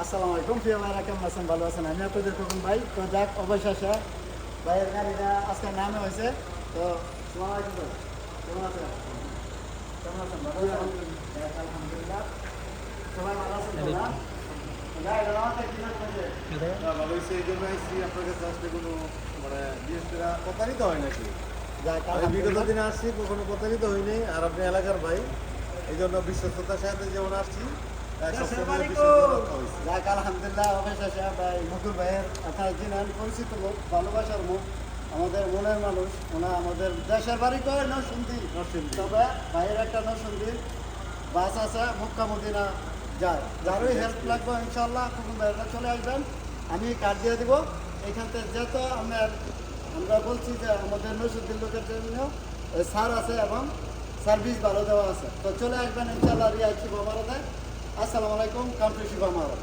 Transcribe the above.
আসসালামু আলাইকুম প্রিয় ভাইরা, কেমন আছেন? ভালো আছেন? আমি আপনাদের খোকন ভাই। তো যাক, অবশেষে ভাইয়ের গাড়িটা আজকে নামে হয়েছে। তো আসসালামু আলাইকুম ভাই, কেমন আছেন? কেমন আছেন? ভালো আছেন? যাক, আলহামদুলিল্লাহ। সবাই ভালো আছেন তো না? গাড়িটা নামাতে কি লাগবে? না, ভালো হয়েছে এই জন্য আসছি আপনার কাছে আসলে কোনো মানে বিশেষ করে প্রতারিত হয় নাকি? যাক, আমি বিগত আলহামদুলিল্লাহ। দিনে আসছি কখনো প্রতারিত হইনি, আর আপনি এলাকার ভাই এই জন্য বিশ্বস্ততার সাথে যেমন আসছি সবসময় বিশ্বস্ত রক্ষা হয়েছে। যাক, আলহামদুলিল্লাহ। অবশেষে ভাই মুকুল ভাইয়ের আপনারা চিনেন, পরিচিত লোক, ভালোবাসার মুখ, আমাদের মনের মানুষ। ওনা আমাদের দেশের বাড়ি করে নরসিংদী। নরসিংদী। তবে ভাইয়ের একটা নরসিংদীর বাস আছে, মক্কা মদিনা যায়। যারই হেল্প লাগবে ইনশাল্লাহ মুকুল ভাইয়েরা চলে আসবেন, আমি কার্ড দিয়ে দিব। এখান থেকে যেহেতু আমরা বলছি যে আমাদের নরসিংদীর লোকের জন্য ছাড় আছে এবং সার্ভিস ভালো দেওয়া আছে। তো চলে আসবেন ইনশাল্লাহ। রিয়া শিবা মারা দেয়। আসসালামু আলাইকুম, কান্ট্রি শিবা মারা।